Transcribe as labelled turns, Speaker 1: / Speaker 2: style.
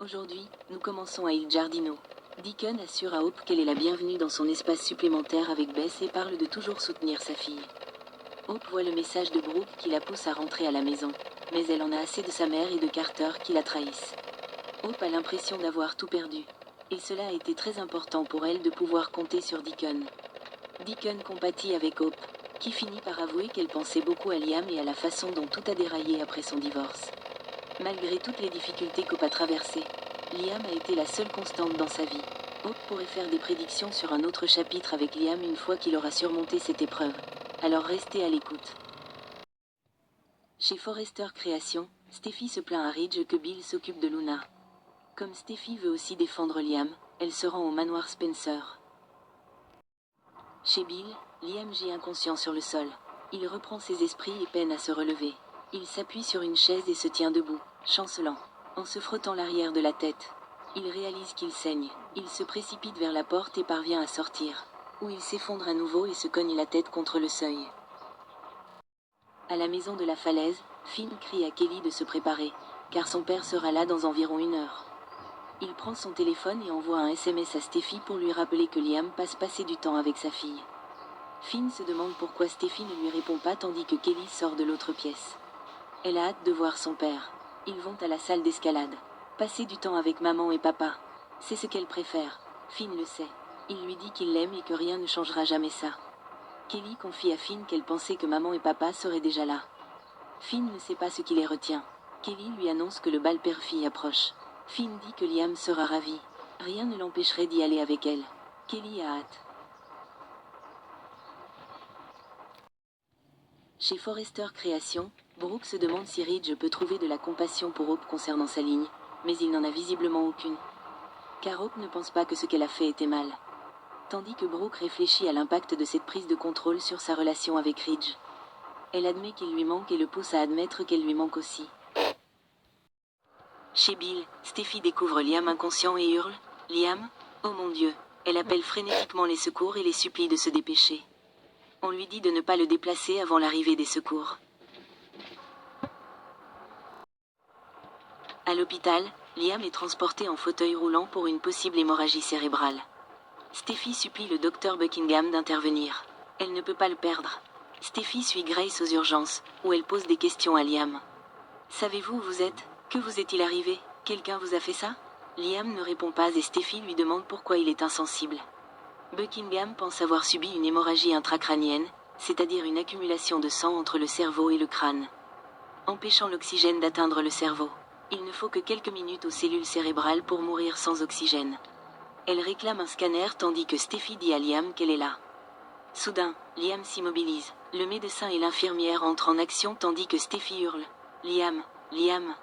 Speaker 1: Aujourd'hui, nous commençons à Il Giardino. Deacon assure à Hope qu'elle est la bienvenue dans son espace supplémentaire avec Bess et parle de toujours soutenir sa fille. Hope voit le message de Brooke qui la pousse à rentrer à la maison, mais elle en a assez de sa mère et de Carter qui la trahissent. Hope a l'impression d'avoir tout perdu, et cela a été très important pour elle de pouvoir compter sur Deacon. Deacon compatit avec Hope, qui finit par avouer qu'elle pensait beaucoup à Liam et à la façon dont tout a déraillé après son divorce. Malgré toutes les difficultés qu'Hope a traversées, Liam a été la seule constante dans sa vie. Hope pourrait faire des prédictions sur un autre chapitre avec Liam une fois qu'il aura surmonté cette épreuve. Alors restez à l'écoute. Chez Forrester Création, Steffi se plaint à Ridge que Bill s'occupe de Luna. Comme Steffi veut aussi défendre Liam, elle se rend au manoir Spencer. Chez Bill, Liam gît inconscient sur le sol. Il reprend ses esprits et peine à se relever. Il s'appuie sur une chaise et se tient debout, chancelant, en se frottant l'arrière de la tête. Il réalise qu'il saigne. Il se précipite vers la porte et parvient à sortir, où il s'effondre à nouveau et se cogne la tête contre le seuil. À la maison de la falaise, Finn crie à Kelly de se préparer, car son père sera là dans environ 1 heure. Il prend son téléphone et envoie un SMS à Steffi pour lui rappeler que Liam passe passer du temps avec sa fille. Finn se demande pourquoi Steffi ne lui répond pas tandis que Kelly sort de l'autre pièce. Elle a hâte de voir son père. Ils vont à la salle d'escalade. Passer du temps avec maman et papa. C'est ce qu'elle préfère. Finn le sait. Il lui dit qu'il l'aime et que rien ne changera jamais ça. Kelly confie à Finn qu'elle pensait que maman et papa seraient déjà là. Finn ne sait pas ce qui les retient. Kelly lui annonce que le bal père-fille approche. Finn dit que Liam sera ravi. Rien ne l'empêcherait d'y aller avec elle. Kelly a hâte. Chez Forrester Création, Brooke se demande si Ridge peut trouver de la compassion pour Hope concernant sa ligne, mais il n'en a visiblement aucune. Car Hope ne pense pas que ce qu'elle a fait était mal. Tandis que Brooke réfléchit à l'impact de cette prise de contrôle sur sa relation avec Ridge. Elle admet qu'il lui manque et le pousse à admettre qu'elle lui manque aussi. Chez Bill, Steffi découvre Liam inconscient et hurle « Liam ? Oh mon Dieu !» Elle appelle frénétiquement les secours et les supplie de se dépêcher. On lui dit de ne pas le déplacer avant l'arrivée des secours. À l'hôpital, Liam est transporté en fauteuil roulant pour une possible hémorragie cérébrale. Steffi supplie le docteur Buckingham d'intervenir. Elle ne peut pas le perdre. Steffi suit Grace aux urgences, où elle pose des questions à Liam. « Savez-vous où vous êtes ? Que vous est-il arrivé ? Quelqu'un vous a fait ça ?» Liam ne répond pas et Steffi lui demande pourquoi il est insensible. Buckingham pense avoir subi une hémorragie intracrânienne, c'est-à-dire une accumulation de sang entre le cerveau et le crâne, empêchant l'oxygène d'atteindre le cerveau. Il ne faut que quelques minutes aux cellules cérébrales pour mourir sans oxygène. Elle réclame un scanner tandis que Steffi dit à Liam qu'elle est là. Soudain, Liam s'immobilise. Le médecin et l'infirmière entrent en action tandis que Steffi hurle « Liam, Liam !»